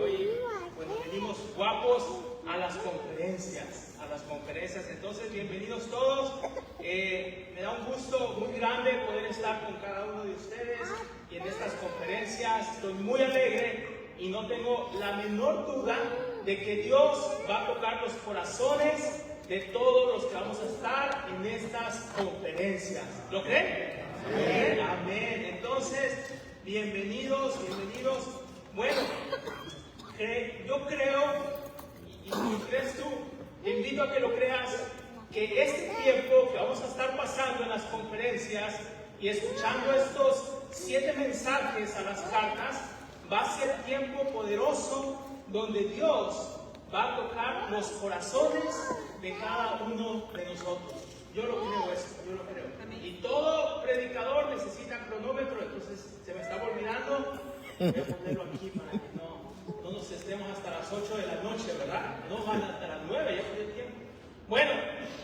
Hoy, bueno, venimos guapos a las conferencias, entonces bienvenidos todos. Me da un gusto muy grande poder estar con cada uno de ustedes y en estas conferencias. Estoy muy alegre y no tengo la menor duda de que Dios va a tocar los corazones de todos los que vamos a estar en estas conferencias. ¿Lo creen? Amén. Amén. Entonces, bienvenidos. Bueno, yo creo, y crees tú, te invito a que lo creas, que este tiempo que vamos a estar pasando en las conferencias y escuchando estos 7 mensajes a las cartas, va a ser tiempo poderoso donde Dios va a tocar los corazones de cada uno de nosotros. Yo lo creo esto, yo lo creo. Y todo predicador necesita cronómetro, entonces se me estaba olvidando. Voy a ponerlo aquí para que no nos estemos hasta las 8 de la noche, ¿verdad? No van hasta las 9, ya fue el tiempo. Bueno,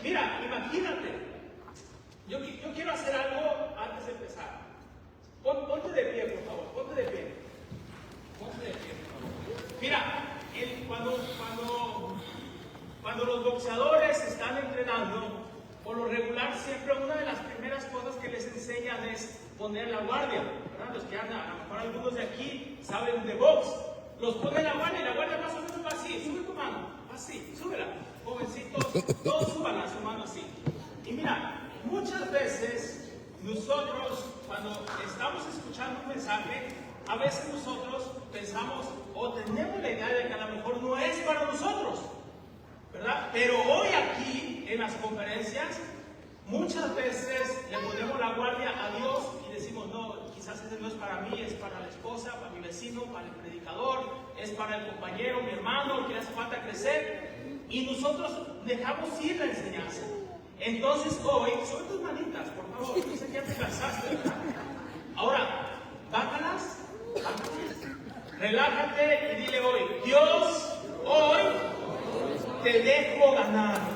mira, imagínate. Yo quiero hacer algo antes de empezar. Ponte de pie, por favor, ponte de pie. Ponte de pie, por favor. Mira, cuando los boxeadores están entrenando, por lo regular siempre una de las primeras cosas que les enseñan es poner la guardia, ¿verdad? Los que andan, a lo mejor algunos de aquí saben de box, los ponen la guardia y la guardia más o menos va así, sube tu mano, así, súbela, jovencitos, todos suban a su mano así. Y mira, muchas veces nosotros cuando estamos escuchando un mensaje, a veces nosotros pensamos o tenemos la idea de que a lo mejor no es para nosotros, ¿verdad? Pero hoy aquí en las conferencias muchas veces le ponemos la guardia a Dios y decimos, no, quizás ese no es para mí, es para la esposa, para mi vecino, para el predicador, es para el compañero, mi hermano, que le hace falta crecer, y nosotros dejamos ir la enseñanza. Entonces hoy, sube tus manitas, por favor, yo sé que ya te cansaste, ¿verdad? Ahora, bájalas, relájate y dile hoy, Dios, hoy te dejo ganar.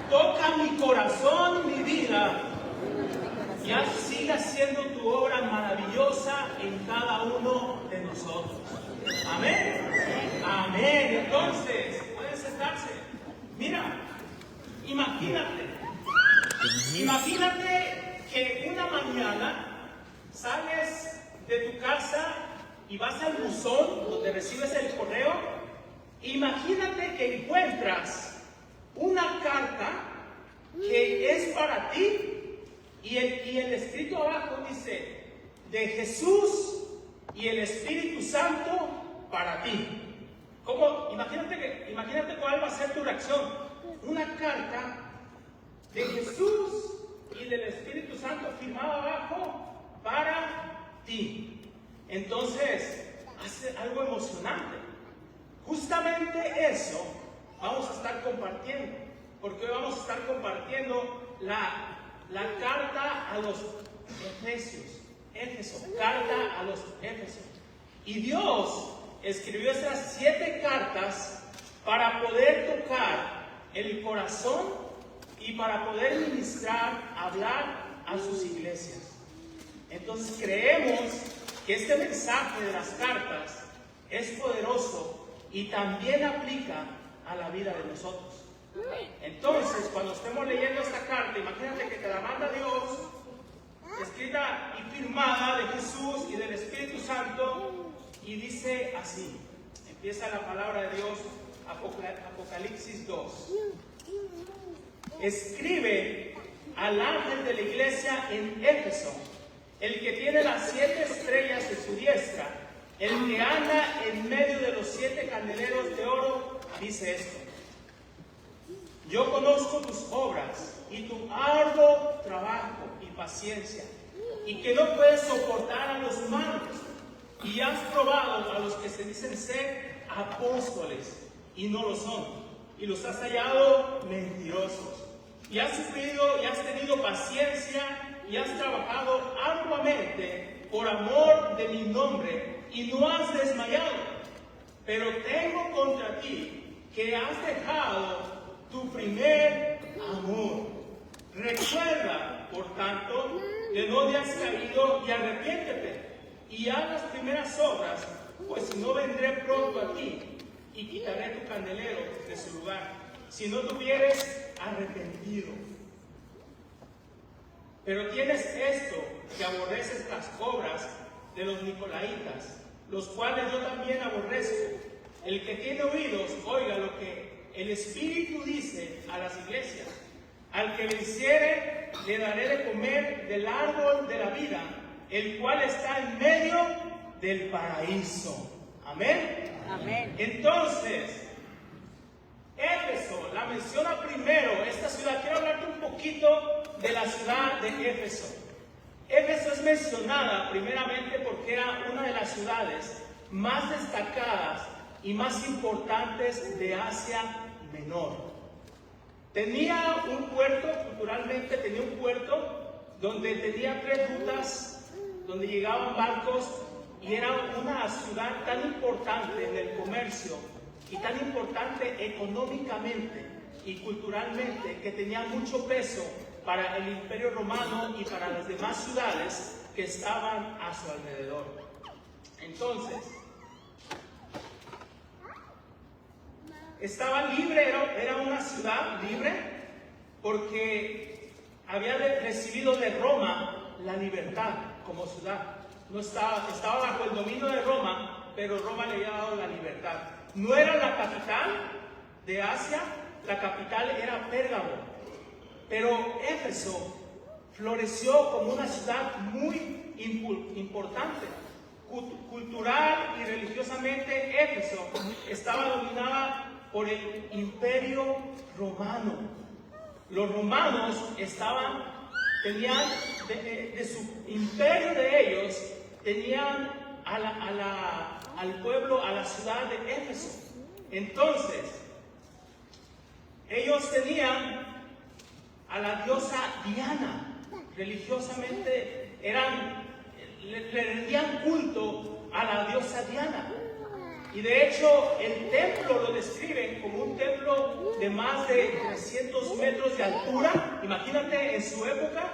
Toca mi corazón, mi vida, y haz, sigue haciendo tu obra maravillosa en cada uno de nosotros. Amén. Amén. Entonces, pueden sentarse. Mira, imagínate que una mañana sales de tu casa y vas al buzón donde recibes el correo. Imagínate que encuentras una carta que es para ti y el escrito abajo dice de Jesús y el Espíritu Santo para ti. ¿Cómo? Imagínate cuál va a ser tu reacción. Una carta de Jesús y del Espíritu Santo firmada abajo para ti. Entonces, hace algo emocionante. Justamente eso vamos a estar compartiendo, porque hoy vamos a estar compartiendo la carta a los Éfeso, carta a los Éfesos. Y Dios escribió esas 7 cartas para poder tocar el corazón y para poder ministrar, hablar a sus iglesias. Entonces creemos que este mensaje de las cartas es poderoso y también aplica a la vida de nosotros. Entonces, cuando estemos leyendo esta carta, imagínate que te la manda Dios, escrita y firmada de Jesús y del Espíritu Santo, y dice así, empieza la palabra de Dios, Apocalipsis 2. Escribe al ángel de la iglesia en Éfeso, el que tiene las 7 estrellas de su diestra, el que anda en medio de los 7 candeleros de oro, dice esto: yo conozco tus obras y tu arduo trabajo y paciencia, y que no puedes soportar a los humanos, y has probado a los que se dicen ser apóstoles y no lo son, y los has hallado mentirosos, y has sufrido y has tenido paciencia y has trabajado arduamente por amor de mi nombre y no has desmayado. Pero tengo contra ti que has dejado tu primer amor. Recuerda, por tanto, de dónde has caído y arrepiéntete y haz las primeras obras, pues si no vendré pronto candelero de su lugar, si no te hubieres arrepentido. Pero tienes esto, que aborreces las obras de los nicolaitas, los cuales yo también aborrezco. El que tiene oídos, oiga lo que el Espíritu dice a las iglesias. Al que venciere, le daré de comer del árbol de la vida, el cual está en medio del paraíso. Amén. Amén. Entonces, Éfeso la menciona primero, esta ciudad. Quiero hablarte un poquito de la ciudad de Éfeso. Éfeso es mencionada primeramente porque era una de las ciudades más destacadas y más importantes de Asia Menor. Tenía un puerto, culturalmente tenía un puerto donde tenía 3 rutas donde llegaban barcos, y era una ciudad tan importante en el comercio y tan importante económicamente y culturalmente que tenía mucho peso para el Imperio Romano y para las demás ciudades que estaban a su alrededor. Entonces, estaba libre, era una ciudad libre porque había recibido de Roma la libertad como ciudad. No estaba bajo el dominio de Roma, pero Roma le había dado la libertad. No era la capital de Asia, la capital era Pérgamo, pero Éfeso floreció como una ciudad muy importante. Cultural y religiosamente, Éfeso estaba dominada por el Imperio Romano. Los romanos tenían de su imperio de ellos, tenían al pueblo, a la ciudad de Éfeso. Entonces, ellos tenían a la diosa Diana. Religiosamente le rendían culto a la diosa Diana. Y de hecho, el templo lo describen como un templo de más de 300 metros de altura. Imagínate, en su época,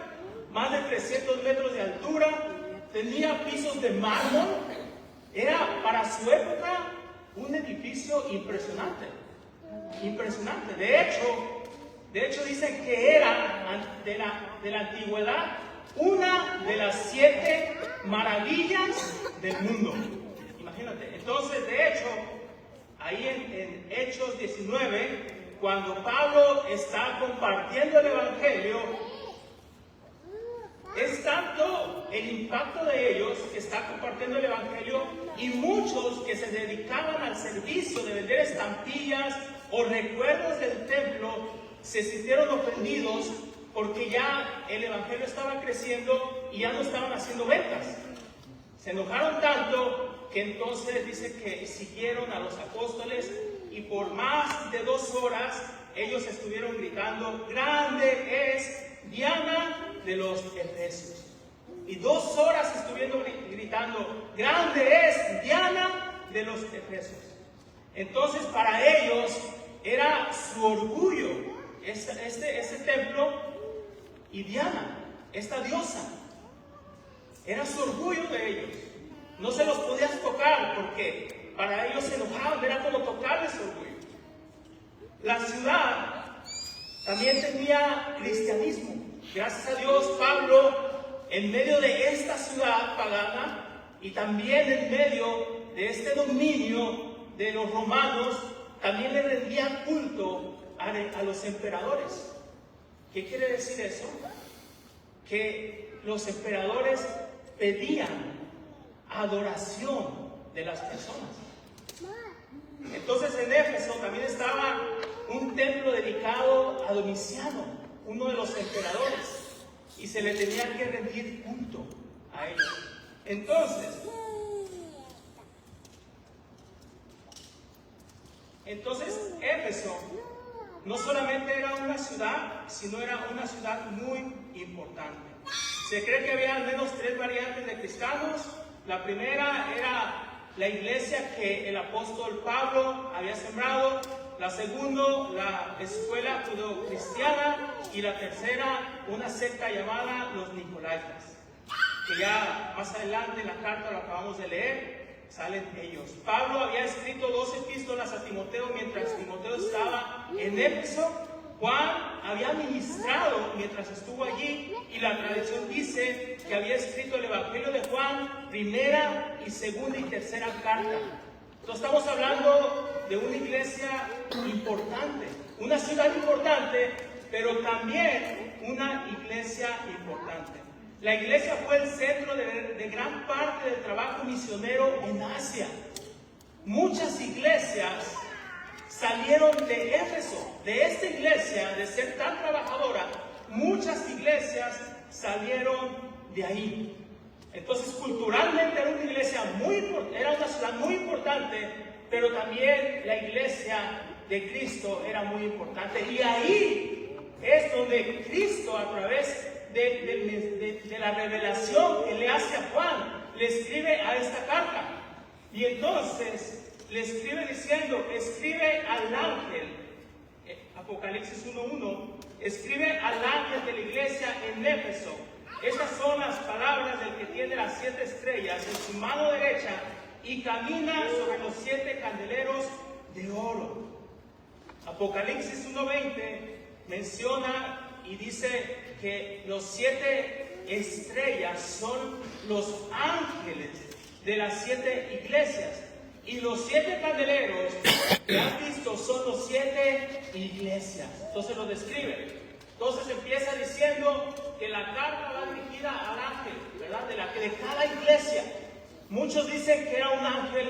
más de 300 metros de altura. Tenía pisos de mármol. Era, para su época, un edificio impresionante. Impresionante. De hecho dicen que era, de la antigüedad, una de las 7 maravillas del mundo. Imagínate. Entonces, de hecho, ahí en Hechos 19, cuando Pablo está compartiendo el Evangelio, es tanto el impacto de ellos que está compartiendo el Evangelio, y muchos que se dedicaban al servicio de vender estampillas o recuerdos del templo se sintieron ofendidos porque ya el Evangelio estaba creciendo y ya no estaban haciendo ventas. Se enojaron tanto que entonces dice que siguieron a los apóstoles, y por más de 2 horas ellos estuvieron gritando: grande es Diana de los Efesios. Y 2 horas estuvieron gritando: grande es Diana de los Efesios. Entonces, para ellos era su orgullo este templo, y Diana, esta diosa, era su orgullo de ellos. No se los podías tocar porque para ellos se enojaban, era como tocarles su orgullo. La ciudad también tenía cristianismo. Gracias a Dios, Pablo, en medio de esta ciudad pagana y también en medio de este dominio de los romanos, también le rendía culto a los emperadores. ¿Qué quiere decir eso? Que los emperadores pedían adoración de las personas. Entonces, en Éfeso también estaba un templo dedicado a Domiciano, uno de los emperadores, y se le tenía que rendir culto a ellos. Entonces Éfeso no solamente era una ciudad, sino era una ciudad muy importante. Se cree que había al menos 3 variantes de cristianos. La primera era la iglesia que el apóstol Pablo había sembrado. La segunda, la escuela judeocristiana. Y la tercera, una secta llamada los nicolaitas, que ya más adelante en la carta lo acabamos de leer. salen ellos. Pablo había escrito 2 epístolas a Timoteo mientras Timoteo estaba en Éfeso. Juan había ministrado mientras estuvo allí, y la tradición dice que había escrito el Evangelio de Juan, primera y segunda y tercera carta. Entonces estamos hablando de una iglesia importante, una ciudad importante, pero también una iglesia importante. La iglesia fue el centro de gran parte del trabajo misionero en Asia. Muchas iglesias salieron de Éfeso, de esta iglesia, de ser tan trabajadora. Muchas iglesias salieron de ahí. Entonces, culturalmente era una iglesia era una ciudad muy importante, pero también la iglesia de Cristo era muy importante. Y ahí es donde Cristo, a través de la revelación que le hace a Juan, le escribe a esta carta. Y entonces le escribe diciendo, escribe al ángel, Apocalipsis 1:1, escribe al ángel de la iglesia en Éfeso. Estas son las palabras del que tiene las 7 estrellas en su mano derecha y camina sobre los 7 candeleros de oro. Apocalipsis 1:20 menciona y dice que los 7 estrellas son los ángeles de las 7 iglesias. Y los 7 candeleros que han visto son los 7 iglesias. Entonces lo describe. Entonces empieza diciendo que la carta va dirigida al ángel, ¿verdad? De cada iglesia. Muchos dicen que era un ángel,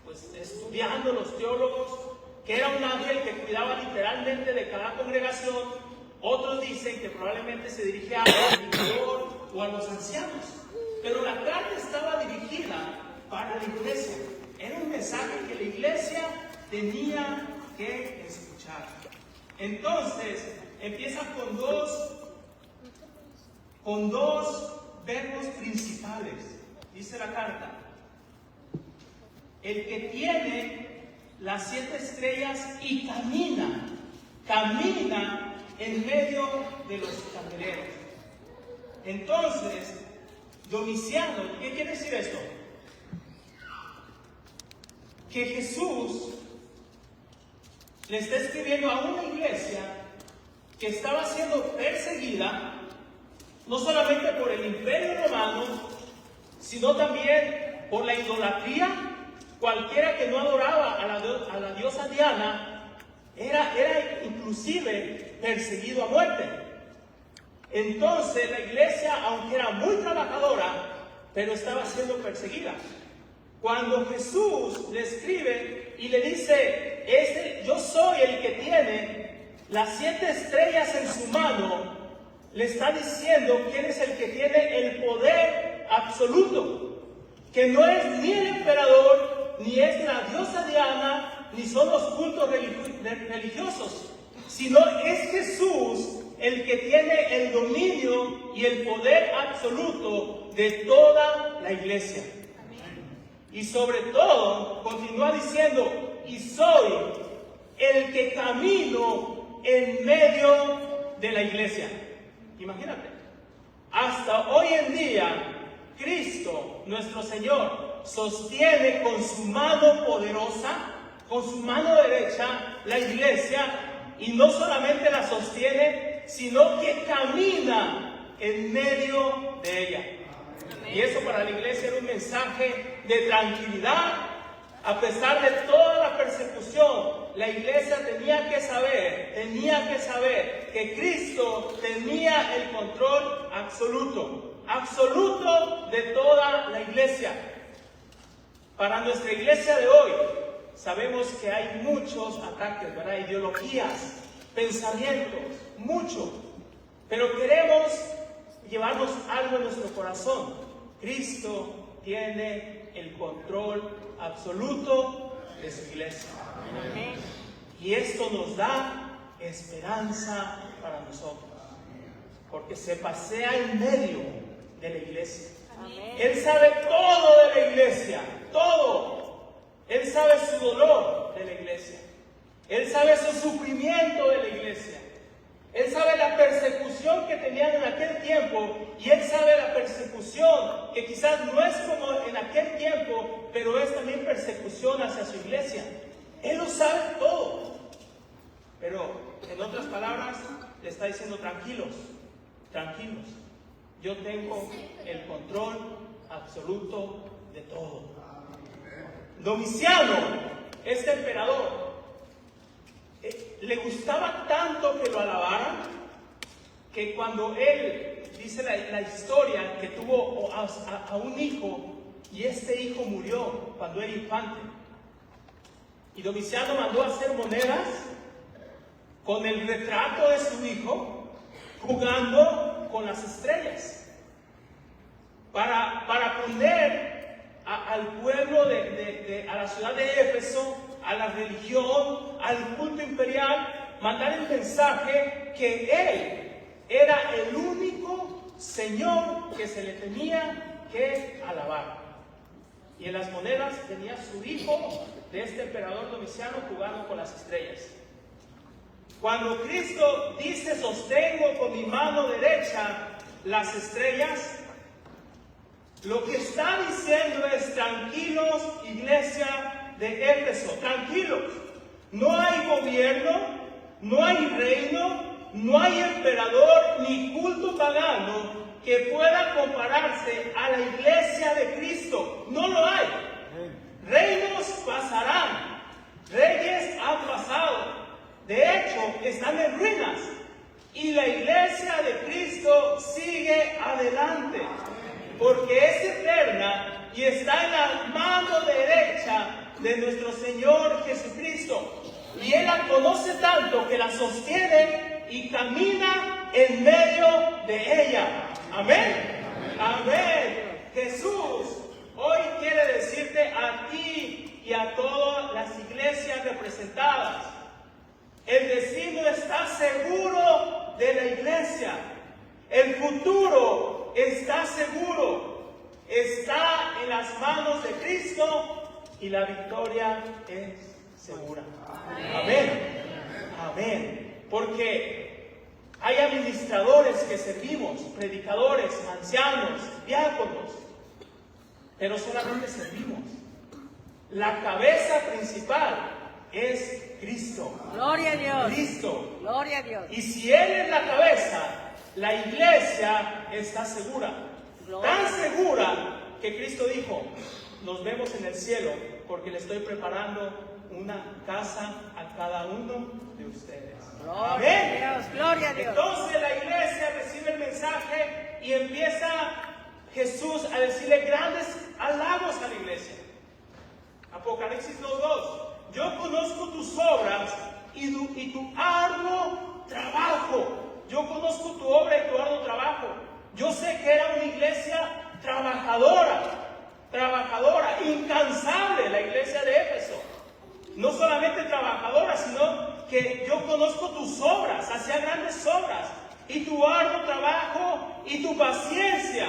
pues estudiando los teólogos, que era un ángel que cuidaba literalmente de cada congregación. Otros dicen que probablemente se dirigía al predicador o a los ancianos. Pero la carta estaba dirigida para la iglesia. Era un mensaje que la iglesia tenía que escuchar. Entonces, empieza con dos verbos principales. Dice la carta: el que tiene las 7 estrellas y camina en medio de los candeleros. Entonces, Domiciano, ¿qué quiere decir esto? Que Jesús le está escribiendo a una iglesia que estaba siendo perseguida, no solamente por el imperio romano, sino también por la idolatría. Cualquiera que no adoraba a la diosa Diana era inclusive perseguido a muerte. Entonces la iglesia, aunque era muy trabajadora, pero estaba siendo perseguida. Cuando Jesús le escribe y le dice, yo soy el que tiene las 7 estrellas en su mano, le está diciendo quién es el que tiene el poder absoluto, que no es ni el emperador, ni es la diosa Diana, ni son los cultos religiosos, sino es Jesús el que tiene el dominio y el poder absoluto de toda la iglesia. Y sobre todo, continúa diciendo, y soy el que camino en medio de la iglesia. Imagínate, hasta hoy en día, Cristo, nuestro Señor, sostiene con su mano poderosa, con su mano derecha, la iglesia, y no solamente la sostiene, sino que camina en medio de ella. Y eso para la iglesia era un mensaje de tranquilidad. A pesar de toda la persecución, la iglesia tenía que saber que Cristo tenía el control absoluto de toda la iglesia. Para nuestra iglesia de hoy, sabemos que hay muchos ataques, ¿verdad? Ideologías, pensamientos, mucho. Pero queremos llevarnos algo en nuestro corazón. Cristo tiene el control absoluto de su iglesia. Amén. Y esto nos da esperanza para nosotros, porque se pasea en medio de la iglesia. Amén. Él sabe todo de la iglesia, todo. Él sabe su dolor de la iglesia. Él sabe su sufrimiento de la iglesia. Él sabe la persecución que tenían en aquel tiempo, y Él sabe la persecución que quizás no es como en aquel tiempo, pero es también persecución hacia su iglesia. Él lo sabe todo. Pero en otras palabras le está diciendo: tranquilos, tranquilos, yo tengo el control absoluto de todo. Domiciano, este emperador, le gustaba tanto que lo alabaran, que cuando él, dice la historia, que tuvo a un hijo, y este hijo murió cuando era infante, y Domiciano mandó a hacer monedas con el retrato de su hijo jugando con las estrellas, para poner al pueblo a la ciudad de Éfeso, a la religión, al culto imperial, mandar el mensaje que él era el único Señor que se le tenía que alabar. Y en las monedas tenía su hijo de este emperador Domiciano jugando con las estrellas. Cuando Cristo dice: sostengo con mi mano derecha las estrellas, lo que está diciendo es: tranquilos, iglesia de Éfeso, tranquilos. No hay gobierno, no hay reino, no hay emperador ni culto pagano que pueda compararse a la iglesia de Cristo. No lo hay. Reinos pasarán, reyes han pasado, de hecho están en ruinas, y la iglesia de Cristo sigue adelante, porque es eterna y está en la mano derecha de nuestro Señor Jesucristo, y Él la conoce tanto que la sostiene y camina en medio de ella. Amén. Amén. Jesús hoy quiere decirte a ti y a todas las iglesias representadas: el destino está seguro de la iglesia, el futuro está seguro, está en las manos de Cristo, y la victoria es segura. Amén. Amén. Porque hay administradores que servimos, predicadores, ancianos, diáconos, pero solamente servimos. La cabeza principal es Cristo. Gloria a Dios. Cristo. Gloria a Dios. Y si Él es la cabeza, la iglesia está segura. Gloria. Tan segura que Cristo dijo: nos vemos en el cielo, porque le estoy preparando una casa a cada uno de ustedes. Gloria Amén. a Dios. Gloria a Dios. Entonces la iglesia recibe el mensaje y empieza Jesús a decirle grandes halagos a la iglesia. Apocalipsis 2:2. Yo conozco tus obras y tu arduo trabajo. Yo conozco tu obra y tu arduo trabajo. Yo sé que era una iglesia trabajadora, incansable, la iglesia de Éfeso. No solamente trabajadora, sino que yo conozco tus obras, hacía grandes obras, y tu arduo trabajo y tu paciencia,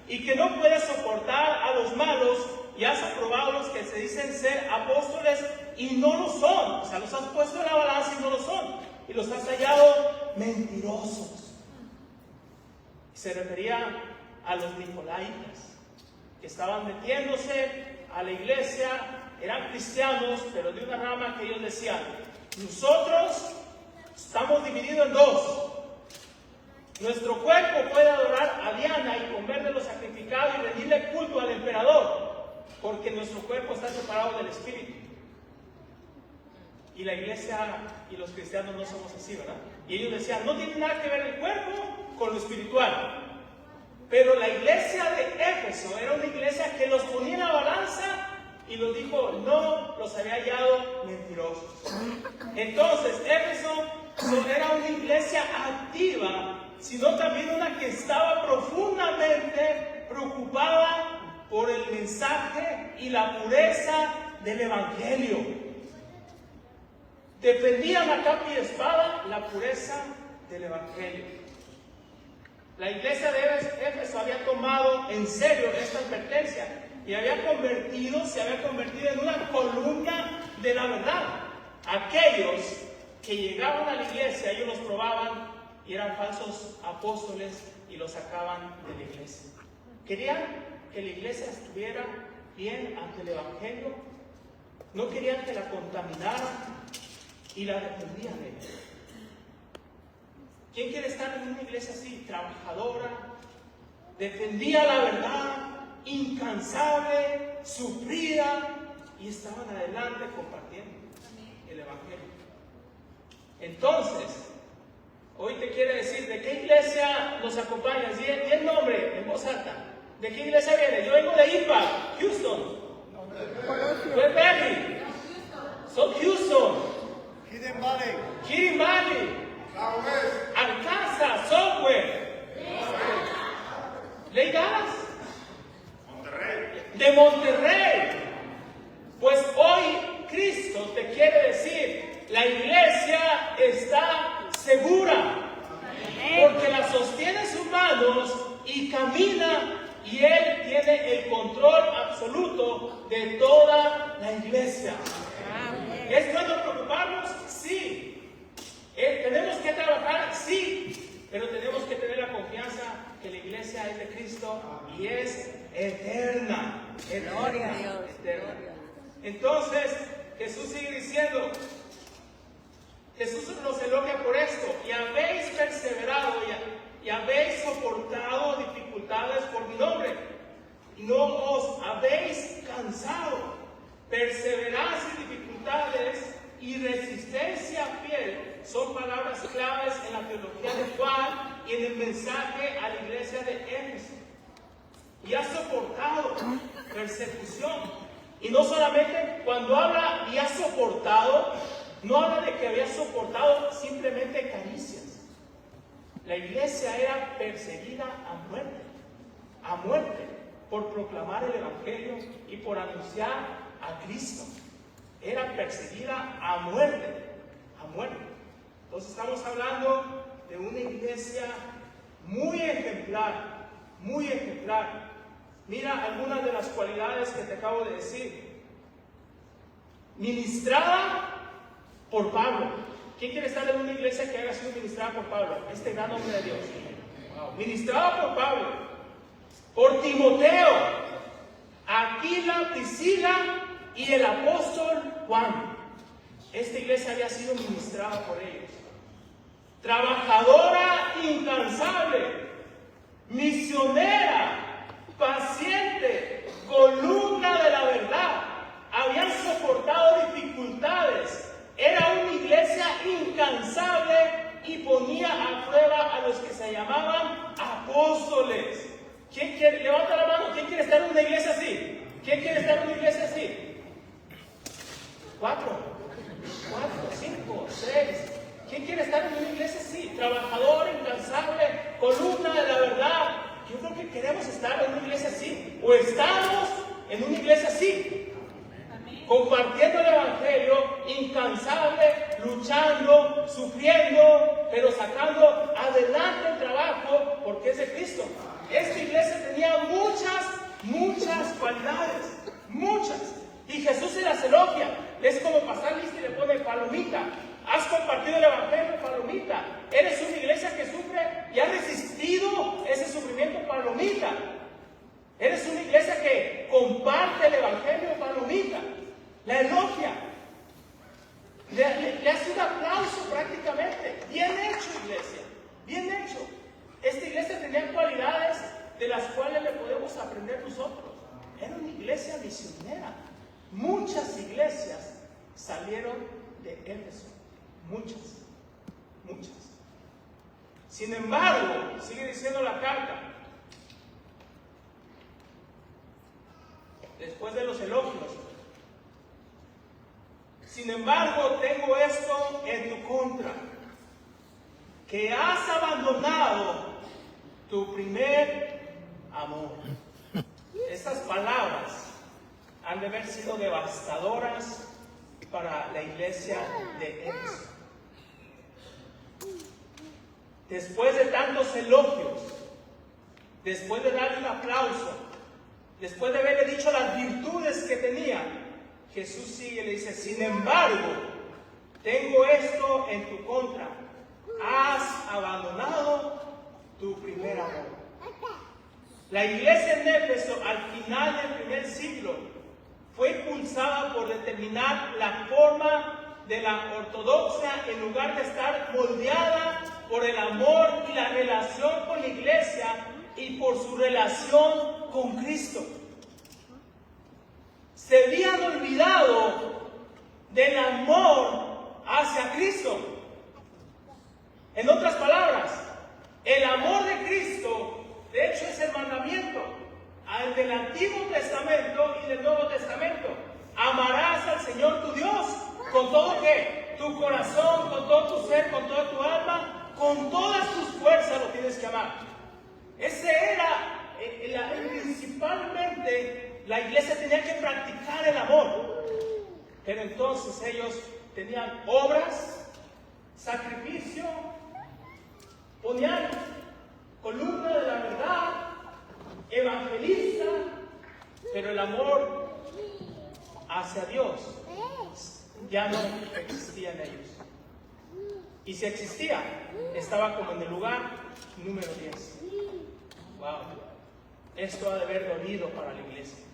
y que no puedes soportar a los malos, y has aprobado los que se dicen ser apóstoles y no lo son. O sea, los has puesto en la balanza y no lo son, y los has hallado mentirosos. Se refería a los nicolaitas, que estaban metiéndose a la iglesia, eran cristianos, pero de una rama que ellos decían: nosotros estamos divididos en dos. Nuestro cuerpo puede adorar a Diana y comer lo sacrificado y rendirle culto al emperador, porque nuestro cuerpo está separado del espíritu. Y la iglesia y los cristianos no somos así, ¿verdad? Y ellos decían: no tiene nada que ver el cuerpo con lo espiritual. Pero la iglesia de Éfeso era una iglesia que los ponía en la balanza y los dijo: no, los había hallado mentirosos. Entonces, Éfeso no era una iglesia activa, sino también una que estaba profundamente preocupada por el mensaje y la pureza del evangelio. Defendían a capa y espada la pureza del evangelio. La iglesia de Éfeso había tomado en serio esta advertencia y se había convertido en una columna de la verdad. Aquellos que llegaban a la iglesia, ellos los probaban y eran falsos apóstoles y los sacaban de la iglesia. Querían que la iglesia estuviera bien ante el Evangelio, no querían que la contaminaran y la defendían de ella. ¿Quién quiere estar en una iglesia así? Trabajadora, defendía la verdad, incansable, sufrida, y estaban adelante compartiendo el Evangelio. Entonces, hoy te quiere decir, ¿de qué iglesia nos acompañas? Di el nombre en voz alta. ¿De qué iglesia viene? Yo vengo de Impact, Houston. ¿Tú eres Berry? Soy Houston. Kirin Valley. Arkansas, Software. ¿Ley Dallas? De Monterrey. Pues hoy Cristo te quiere decir, la iglesia está segura, porque la sostiene sus manos y camina, y Él tiene el control absoluto de toda la iglesia. ¿Es bueno preocuparnos? Sí. ¿Tenemos que trabajar? Sí. Pero tenemos que tener la confianza que la iglesia es de Cristo y es eterna. Gloria a Dios. Eterna. Entonces, Jesús sigue diciendo, Jesús nos elogia por esto: y habéis perseverado y habéis soportado dificultades por mi nombre, y no os habéis cansado. Perseverancia y dificultades y resistencia fiel son palabras claves en la teología de Juan y en el mensaje a la iglesia de Éfeso. Y ha soportado persecución. Y no solamente cuando habla y ha soportado, no habla de que había soportado simplemente caricias. La iglesia era perseguida a muerte, por proclamar el Evangelio y por anunciar a Cristo. Era perseguida a muerte. Entonces estamos hablando de una iglesia muy ejemplar. Mira algunas de las cualidades que te acabo de decir. Ministrada por Pablo. ¿Quién quiere estar en una iglesia que haya sido ministrada por Pablo? Este gran hombre de Dios. Ministrada por Pablo, por Timoteo, Aquila, Priscila y el apóstol Juan. Esta iglesia había sido ministrada por ellos. Trabajadora incansable, misionera, paciente, columna de la verdad. Habían soportado dificultades. Era una iglesia incansable y ponía a prueba a los que se llamaban apóstoles. ¿Quién quiere? Levanta la mano. ¿Quién quiere estar en una iglesia así? ¿Quién quiere estar en una iglesia así? 4, 5, 6. ¿Quién quiere estar en una iglesia así? Trabajador, incansable, columna de la verdad. Yo creo que queremos estar en una iglesia así. O estamos en una iglesia así. Compartiendo el Evangelio, incansable, luchando, sufriendo, pero sacando adelante el trabajo porque es de Cristo. Esta iglesia tenía muchas cualidades, muchas. Y Jesús se las elogia. Es como pasar lista y le pone palomita. Has compartido el Evangelio, palomita. Eres una iglesia que sufre y ha resistido ese sufrimiento, palomita. Eres una iglesia que comparte el Evangelio, palomita. La elogia. Le hace un aplauso prácticamente. Bien hecho, iglesia. Bien hecho. Esta iglesia tenía cualidades de las cuales le podemos aprender nosotros. Era una iglesia misionera. Muchas iglesias salieron de Éfeso. Muchas. Sin embargo, sigue diciendo la carta, después de los elogios: sin embargo, tengo esto en tu contra, que has abandonado tu primer amor. Estas palabras han de haber sido devastadoras para la iglesia de Éfeso. Después de tantos elogios, después de darle un aplauso, después de haberle dicho las virtudes que tenía, Jesús sigue y le dice: sin embargo, tengo esto en tu contra, has abandonado tu primer amor. La iglesia en Éfeso, al final del primer siglo, fue impulsada por determinar la forma de la ortodoxia en lugar de estar moldeada por el amor y la relación con la iglesia y por su relación con Cristo. Se habían olvidado del amor hacia Cristo. En otras palabras, el amor de Cristo, de hecho, es el mandamiento al del Antiguo Testamento y del Nuevo Testamento. Amarás al Señor tu Dios con todo ¿qué? Tu corazón, con todo tu ser, con toda tu alma, con todas tus fuerzas lo tienes que amar. Ese era principalmente la iglesia tenía que practicar el amor. Pero entonces ellos tenían obras, sacrificio, ponían columna de la verdad, evangelista, pero el amor hacia Dios ya no existía en ellos. Y si existía, estaba como en el lugar número 10. Wow. Esto ha de haber dolido para la iglesia.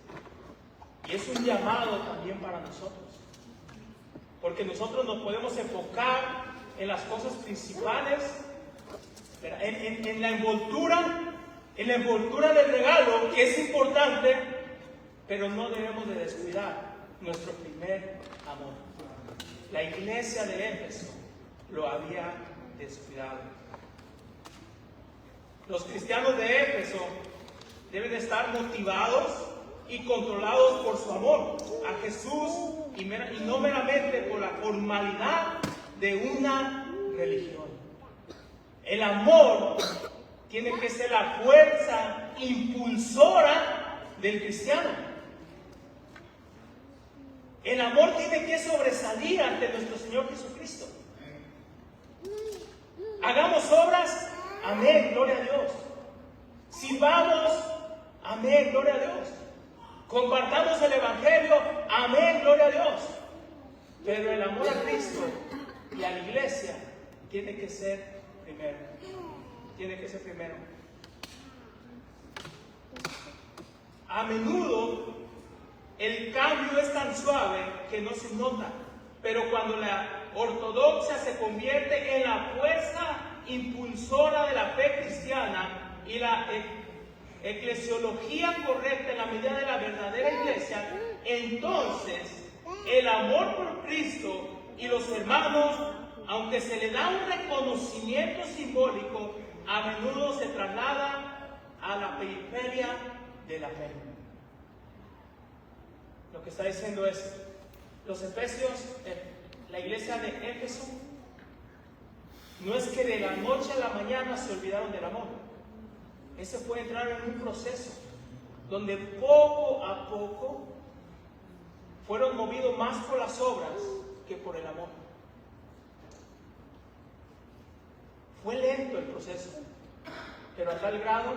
Y es un llamado también para nosotros. Porque nosotros nos podemos enfocar en las cosas principales, en la envoltura del regalo, que es importante, pero no debemos de descuidar nuestro primer amor. La iglesia de Éfeso lo había descuidado. Los cristianos de Éfeso deben de estar motivados y controlados por su amor a Jesús y no meramente por la formalidad de una religión. El amor tiene que ser la fuerza impulsora del cristiano. El amor tiene que sobresalir ante nuestro Señor Jesucristo. Hagamos obras, amén, gloria a Dios. Sirvamos, amén, gloria a Dios. Compartamos el Evangelio, amén, gloria a Dios. Pero el amor a Cristo y a la iglesia tiene que ser primero. Tiene que ser primero. A menudo el cambio es tan suave que no se nota, pero cuando la ortodoxia se convierte en la fuerza impulsora de la fe cristiana y la eclesiología correcta en la medida de la verdadera iglesia, entonces el amor por Cristo y los hermanos, aunque se le da un reconocimiento simbólico, a menudo se traslada a la periferia de la fe. Lo que está diciendo es, los efesios, la iglesia de Éfeso, no es que de la noche a la mañana se olvidaron del amor. Ese fue entrar en un proceso donde poco a poco fueron movidos más por las obras que por el amor. Fue lento el proceso, pero a tal grado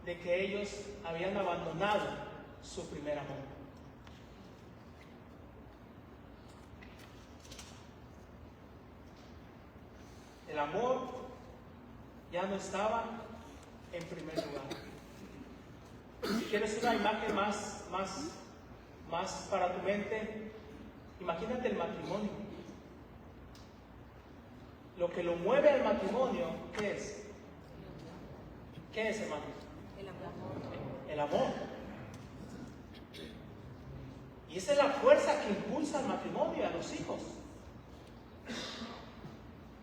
de que ellos habían abandonado su primer amor. El amor ya no estaba en primer lugar. Si quieres una imagen más para tu mente, imagínate el matrimonio. Lo que lo mueve al matrimonio, ¿qué es? ¿Qué es, hermano? El amor. El amor. Y esa es la fuerza que impulsa al matrimonio y a los hijos.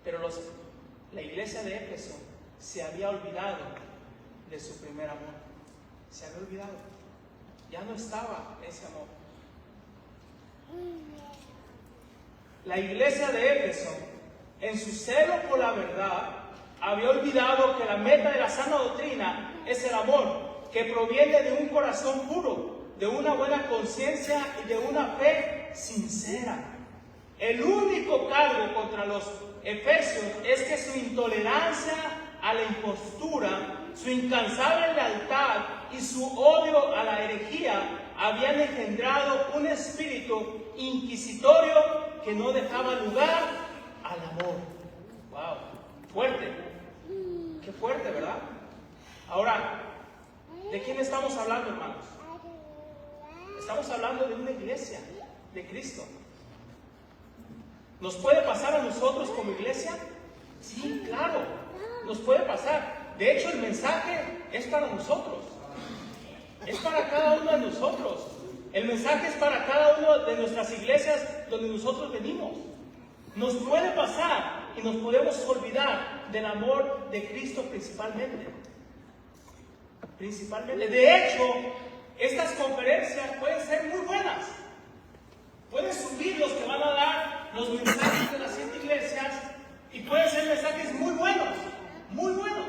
Pero la iglesia de Éfeso se había olvidado de su primer amor. Se había olvidado. Ya no estaba ese amor. La iglesia de Éfeso, en su celo por la verdad, había olvidado que la meta de la sana doctrina es el amor, que proviene de un corazón puro, de una buena conciencia y de una fe sincera. El único cargo contra los efesios es que su intolerancia a la impostura, su incansable lealtad y su odio a la herejía habían engendrado un espíritu inquisitorio que no dejaba lugar al amor. Wow. Wow, fuerte. Qué fuerte, ¿verdad? Ahora, ¿de quién estamos hablando, hermanos? Estamos hablando de una iglesia, de Cristo. ¿Nos puede pasar a nosotros como iglesia? Sí, claro, nos puede pasar. De hecho, el mensaje es para nosotros. Es para cada uno de nosotros. El mensaje es para cada una de nuestras iglesias donde nosotros venimos. Nos puede pasar y nos podemos olvidar del amor de Cristo principalmente. De hecho, estas conferencias pueden ser muy buenas. Pueden subir los que van a dar los mensajes de las 7 iglesias y pueden ser mensajes muy buenos, muy buenos.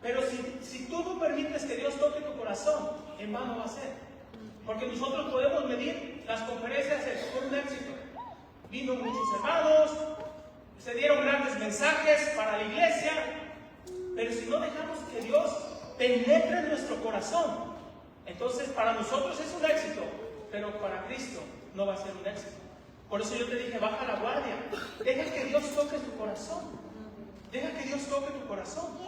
Pero si tú no permites que Dios toque tu corazón, en vano va a ser. Porque nosotros podemos medir las conferencias con un éxito. Vino muchos hermanos, se dieron grandes mensajes para la iglesia, pero si no dejamos que Dios penetre en nuestro corazón, entonces para nosotros es un éxito, pero para Cristo no va a ser un éxito. Por eso yo te dije, baja la guardia, deja que Dios toque tu corazón, deja que Dios toque tu corazón.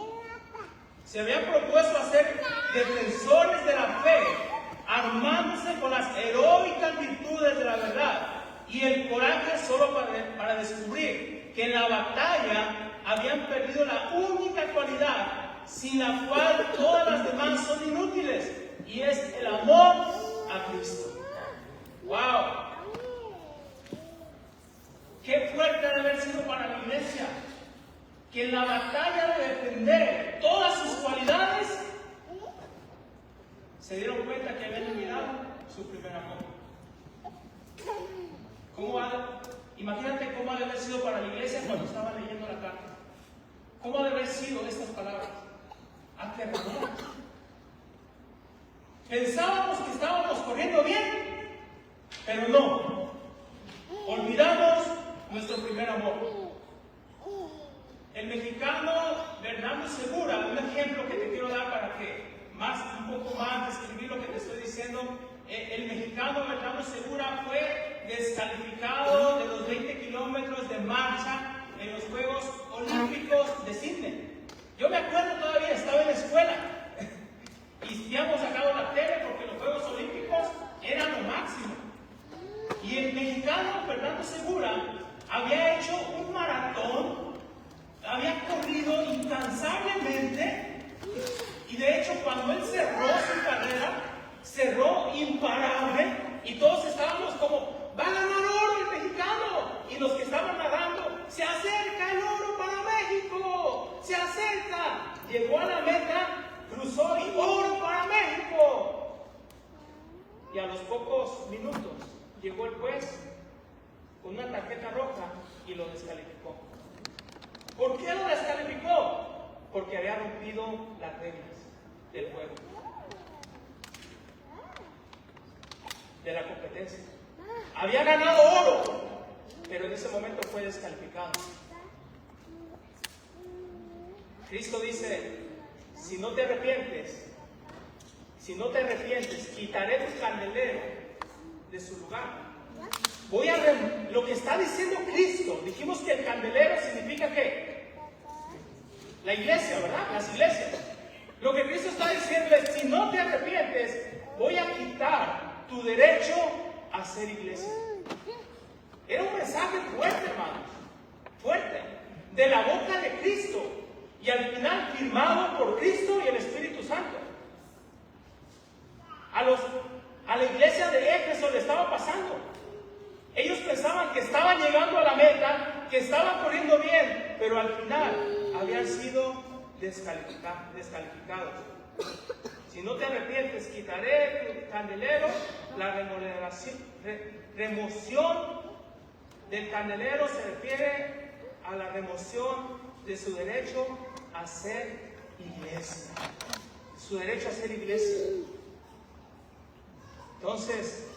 Se habían propuesto a ser defensores de la fe, armándose con las heroicas virtudes de la verdad y el coraje solo para descubrir que en la batalla habían perdido la única cualidad sin la cual todas las demás son inútiles, y es el amor a Cristo. ¡Wow! ¡Qué fuerte debe haber sido para la iglesia! Que en la batalla de defender todas sus cualidades se dieron cuenta que habían olvidado su primer amor. Imagínate cómo ha de haber sido para la iglesia cuando estaba leyendo la carta. ¿Cómo ha de haber sido estas palabras? Aterrador. Pensábamos que estábamos corriendo bien, pero no. Olvidamos nuestro primer amor. El mexicano Bernardo Segura, un ejemplo que te quiero dar para que un poco más describir lo que te estoy diciendo. El mexicano Bernardo Segura fue descalificado de los 20 kilómetros de marcha en los Juegos Olímpicos de Sydney. Yo me acuerdo todavía, estaba en la escuela y ya hemos sacado la tele porque los Juegos Olímpicos eran lo máximo. Y el mexicano Bernardo Segura había hecho un maratón, había corrido incansablemente, y de hecho cuando él cerró su carrera, cerró imparable, y todos estábamos como, va a ganar oro el mexicano, y los que estaban nadando, se acerca el oro para México, se acerca, llegó a la meta, cruzó y oro para México, y a los pocos minutos llegó el juez con una tarjeta roja y lo descalificó. ¿Por qué lo descalificó? Porque había rompido las reglas del juego, de la competencia. Había ganado oro, pero en ese momento fue descalificado. Cristo dice, si no te arrepientes, quitaré tu candelero de su lugar. Lo que está diciendo Cristo, dijimos que el candelero significa ¿qué? La iglesia, ¿verdad? Las iglesias. Lo que Cristo está diciendo es, si no te arrepientes, voy a quitar tu derecho a ser iglesia. Era un mensaje fuerte, hermanos, fuerte, de la boca de Cristo, y al final firmado por Cristo y el Espíritu Santo. A la iglesia de Éfeso le estaba pasando. Ellos pensaban que estaban llegando a la meta, que estaban corriendo bien, pero al final habían sido descalificados. Si no te arrepientes, quitaré tu candelero. La remoción del candelero se refiere a la remoción de su derecho a ser iglesia. Su derecho a ser iglesia. Entonces,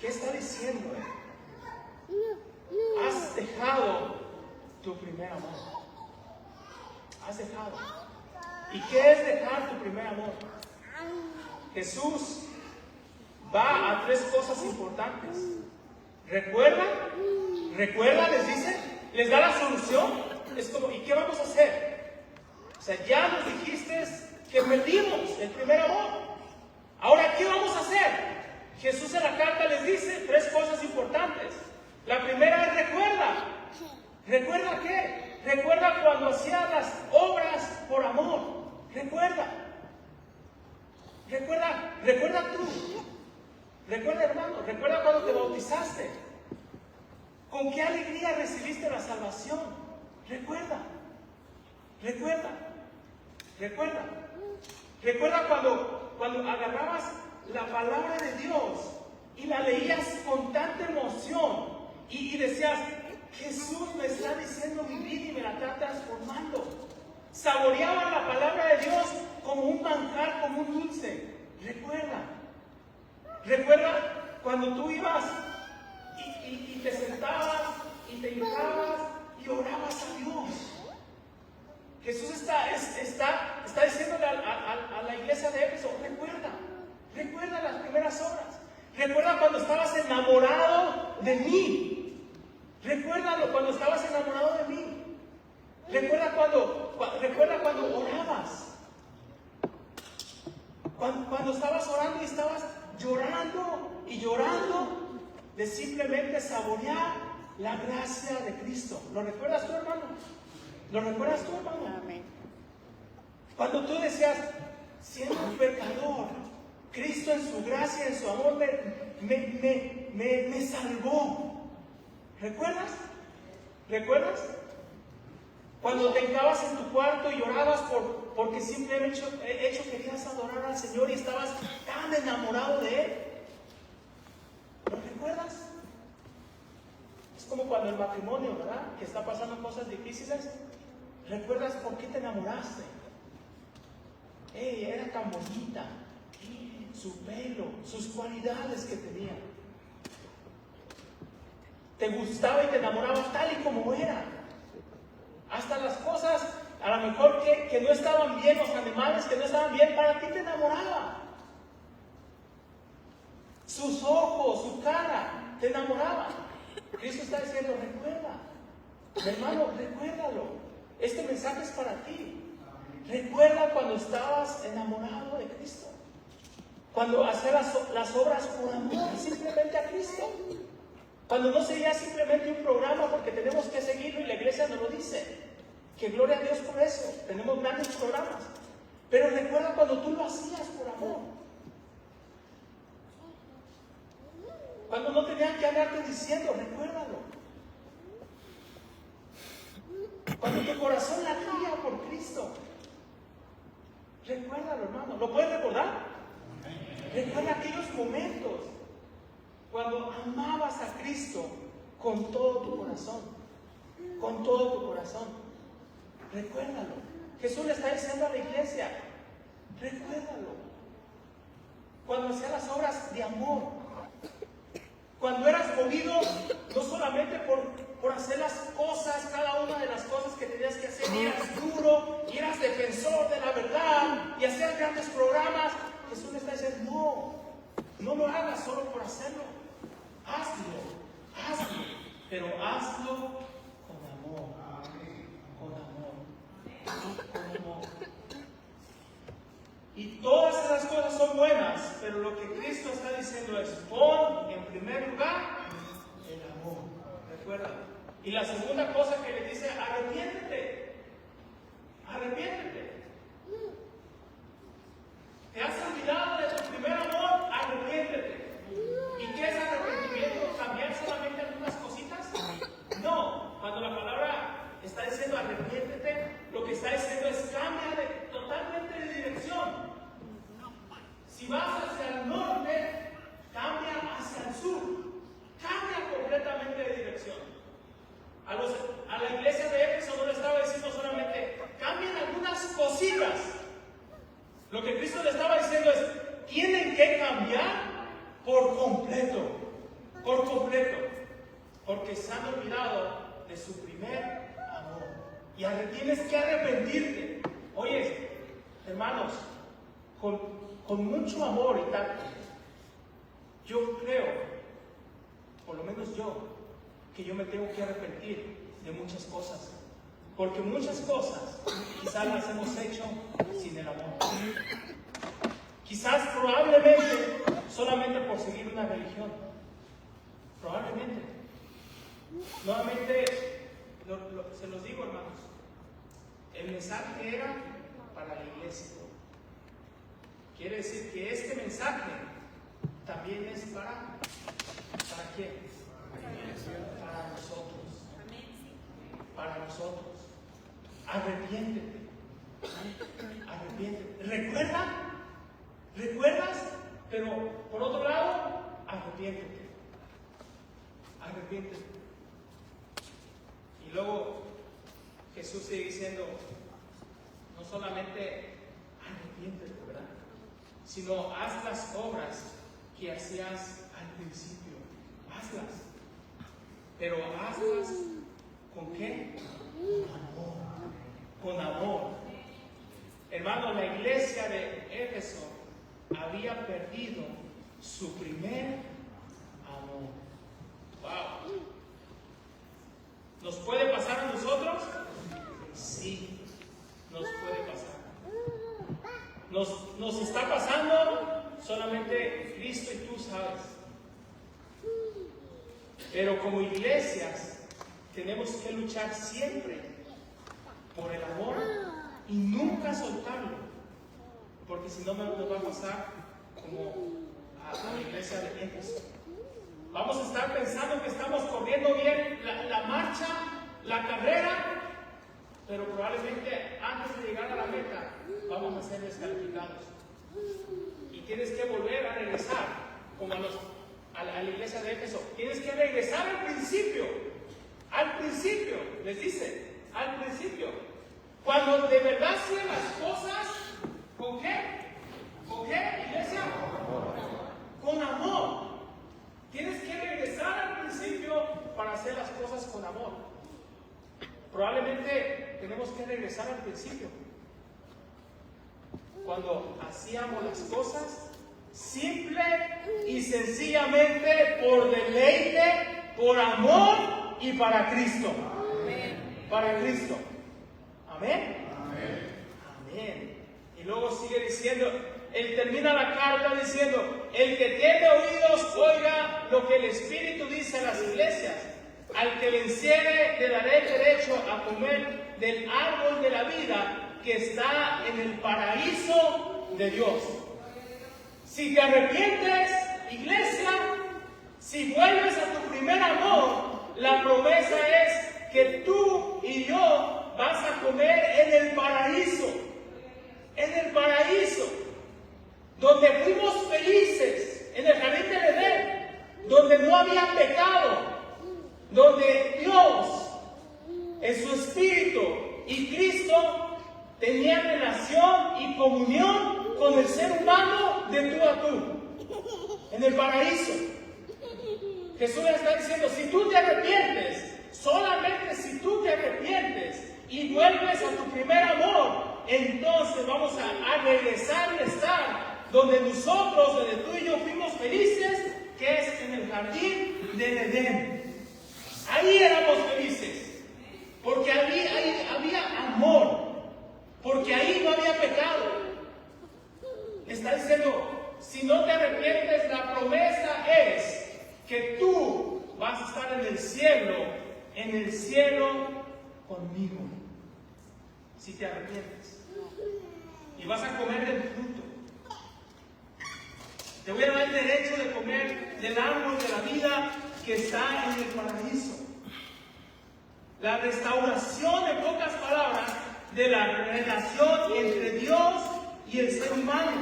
¿qué está diciendo él? Has dejado tu primer amor. Has dejado. ¿Y qué es dejar tu primer amor? Jesús va a 3 cosas importantes. ¿Recuerda? ¿Recuerda? Les dice, les da la solución. Es como, ¿y qué vamos a hacer? O sea, ya nos dijiste que perdimos el primer amor. Ahora, ¿qué vamos a hacer? Jesús en la carta les dice 3 cosas importantes. La primera es recuerda. ¿Recuerda qué? Recuerda cuando hacías las obras por amor. Recuerda. Recuerda tú. Recuerda, hermano, recuerda cuando te bautizaste. ¿Con qué alegría recibiste la salvación? Recuerda. Recuerda cuando agarrabas la palabra de Dios y la leías con tanta emoción y decías, Jesús me está diciendo mi vida y me la está transformando. Saboreabas la palabra de Dios como un manjar, como un dulce. Recuerda cuando tú ibas y te sentabas y te hincabas y orabas a Dios. Jesús está diciéndole a la iglesia de Éfeso, recuerda las primeras obras. Recuerda cuando estabas enamorado de mí. Recuérdalo cuando estabas enamorado de mí. Recuerda cuando orabas. Cuando estabas orando y estabas llorando de simplemente saborear la gracia de Cristo. ¿Lo recuerdas tú, hermano? Amén. Cuando tú decías, siendo un pecador, Cristo en su gracia, en su amor, me salvó. ¿Recuerdas? Cuando te hincabas en tu cuarto y llorabas porque simplemente querías adorar al Señor y estabas tan enamorado de Él. ¿Lo recuerdas? Es como cuando el matrimonio, ¿verdad? Que está pasando cosas difíciles. ¿Recuerdas por qué te enamoraste? Era tan bonita. Su pelo, sus cualidades que tenía. Te gustaba y te enamoraba tal y como era. Hasta las cosas, a lo mejor que no estaban bien, los animales que no estaban bien, para ti te enamoraba. Sus ojos, su cara, te enamoraba. Cristo está diciendo, recuerda. Hermano, recuérdalo. Este mensaje es para ti. Recuerda cuando estabas enamorado de Cristo. Cuando hacías las obras por amor simplemente a Cristo. Cuando no sería simplemente un programa porque tenemos que seguirlo y la iglesia nos lo dice. Que gloria a Dios por eso. Tenemos grandes programas. Pero recuerda cuando tú lo hacías por amor. Cuando no tenían que andarte diciendo, recuérdalo. Cuando tu corazón latía por Cristo. Recuérdalo, hermano. ¿Lo puedes recordar? Recuerda aquellos momentos cuando amabas a Cristo con todo tu corazón. Con todo tu corazón. Recuérdalo. Jesús le está diciendo a la iglesia, recuérdalo. Cuando hacía las obras de amor. Cuando eras movido no solamente por hacer las cosas, cada una de las cosas que tenías que hacer, y eras duro, y eras defensor de la verdad, y hacías grandes programas. Jesús le está diciendo, no lo hagas solo por hacerlo. Hazlo, pero hazlo con amor. Y todas esas cosas son buenas, pero lo que Cristo está diciendo es, pon en primer lugar el amor. Recuerda. Y la segunda cosa que le dice, arrepiéntete. ¿Te has olvidado de tu primer amor? Arrepiéntete. ¿Y qué es arrepentimiento? ¿Cambiar solamente algunas cositas? No. Cuando la palabra está diciendo arrepiéntete, lo que está diciendo es cambia totalmente de dirección. Si vas hacia el norte, cambia hacia el sur. Cambia completamente de dirección. A la iglesia de Éfeso no le estaba diciendo solamente cambien algunas cositas. Lo que Cristo le estaba diciendo es, tienen que cambiar por completo. Porque se han olvidado de su primer amor. Y tienes que arrepentirte. Oye, hermanos, con mucho amor y tacto, yo creo, por lo menos yo que yo me tengo que arrepentir de muchas cosas. Porque muchas cosas quizás las hemos hecho sin el amor. Quizás probablemente solamente por seguir una religión. Probablemente. Nuevamente, se los digo, hermanos. El mensaje era para la iglesia. Quiere decir que este mensaje también es para quién? Para nosotros. Para nosotros. Arrepiéntete. Arrepiéntete. ¿Recuerdas? Pero por otro lado, arrepiéntete. Arrepiéntete. Y luego Jesús sigue diciendo, no solamente arrepiéntete, ¿verdad? Sino haz las obras que hacías al principio. Hazlas. Pero hazlas ¿con qué? Con amor. Hermano, la iglesia de Éfeso había perdido su primer amor. Wow. ¿Nos puede pasar a nosotros? Sí, nos puede pasar. Nos está pasando, solamente Cristo y tú sabes. Pero como iglesias tenemos que luchar siempre por el amor y nunca soltarlo, porque si no nos va a pasar como a la iglesia de Éfeso. Vamos a estar pensando que estamos corriendo bien la marcha, la carrera, pero probablemente antes de llegar a la meta vamos a ser descalificados. Y tienes que volver a regresar, como a la iglesia de Éfeso. Tienes que regresar al principio. Al principio, les dice, al principio. Cuando de verdad hacen las cosas, ¿con qué? ¿Con qué, iglesia? Con amor. Tienes que regresar al principio para hacer las cosas con amor. Probablemente tenemos que regresar al principio. Cuando hacíamos las cosas simple y sencillamente por deleite, por amor y para Cristo. Amén. Para Cristo. Amén. Amén. Amén. Y luego sigue diciendo, él termina la carta diciendo, el que tiene oídos oiga lo que el Espíritu dice a las iglesias. Al que venciere le daré derecho a comer del árbol de la vida que está en el paraíso de Dios. Si te arrepientes, iglesia, si vuelves a tu primer amor, la promesa es que tú y yo vas a comer en el paraíso. En el paraíso. Donde fuimos felices, en el jardín del Edén, donde no había pecado, donde Dios, en su Espíritu y Cristo tenían relación y comunión con el ser humano de tú a tú, en el paraíso. Jesús le está diciendo, si tú te arrepientes, solamente si tú te arrepientes y vuelves a tu primer amor, entonces vamos a regresar a estar donde nosotros, donde tú y yo fuimos felices, que es en el jardín del Edén. Ahí éramos felices, porque ahí había amor, porque ahí no había pecado. Está diciendo, si no te arrepientes, la promesa es que tú vas a estar en el cielo conmigo, si te arrepientes. Y vas a comer del fruto. Te voy a dar el derecho de comer del árbol de la vida que está en el paraíso. La restauración, en pocas palabras, de la relación entre Dios y el ser humano.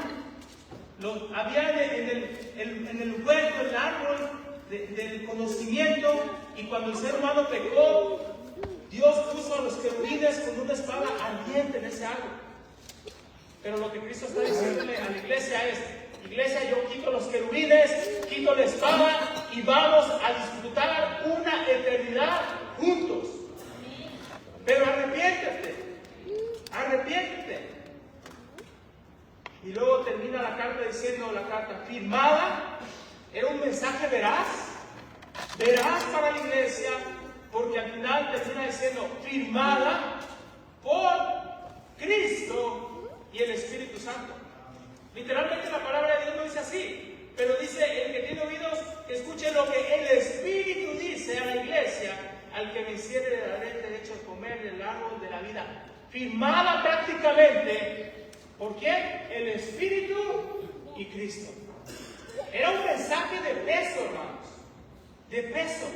Había en el huerto el árbol del conocimiento, y cuando el ser humano pecó, Dios puso a los querubines con una espada ardiente en ese árbol. Pero lo que Cristo está diciéndole a la iglesia es, iglesia, yo quito los querubines, quito la espada y vamos a disfrutar una eternidad juntos. Pero arrepiéntete. Y luego termina la carta diciendo, la carta firmada, era un mensaje veraz, Verás para la iglesia, porque al final termina siendo firmada por Cristo y el Espíritu Santo. Literalmente la palabra de Dios no dice así, pero dice: el que tiene oídos, que escuche lo que el Espíritu dice a la iglesia. Al que venciere le daré el derecho a comer del árbol de la vida. Firmada prácticamente, ¿por quién? El Espíritu y Cristo. Era un mensaje de peso, hermanos, de peso.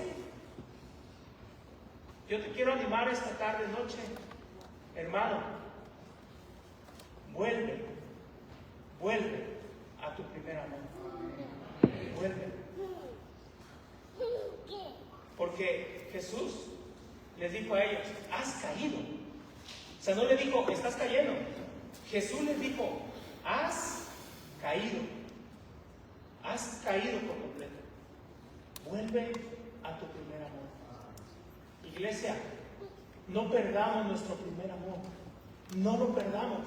Yo te quiero animar esta tarde, noche, hermano, vuelve a tu primer amor. Vuelve. Porque Jesús les dijo a ellos: has caído. O sea, no le dijo: estás cayendo. Jesús les dijo: has caído. Has caído por completo. Vuelve a tu primer amor. Iglesia, no perdamos nuestro primer amor. No lo perdamos.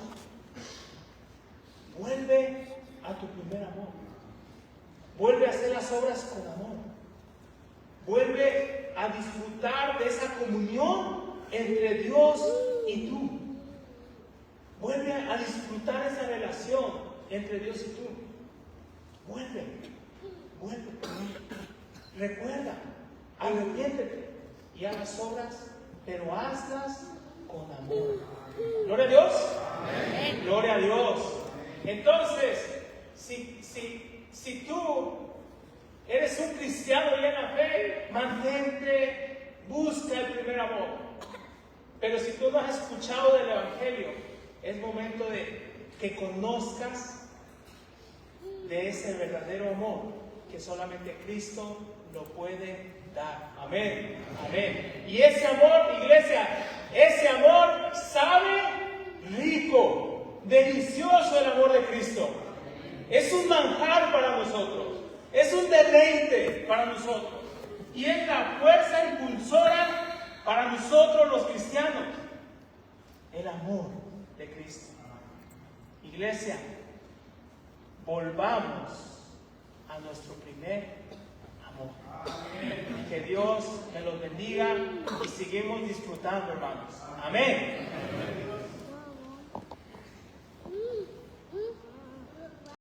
Vuelve a tu primer amor. Vuelve a hacer las obras con amor. Vuelve a disfrutar de esa comunión entre Dios y tú. Vuelve a disfrutar esa relación entre Dios y tú. Vuelve. Recuerda, arrepiéntete y haz las obras, pero hazlas con amor. Gloria a Dios. Amén. Gloria a Dios. Entonces, si tú eres un cristiano ya en la fe, mantente, busca el primer amor. Pero si tú no has escuchado del Evangelio, es momento de que conozcas de ese verdadero amor que solamente Cristo lo puede dar. Amén. Amén. Y ese amor, iglesia, ese amor sabe rico, delicioso el amor de Cristo. Es un manjar para nosotros. Es un deleite para nosotros. Y es la fuerza impulsora para nosotros los cristianos. El amor de Cristo. Iglesia, volvamos a nuestro primer amor. Que Dios me los bendiga y seguimos disfrutando, hermanos. Amén.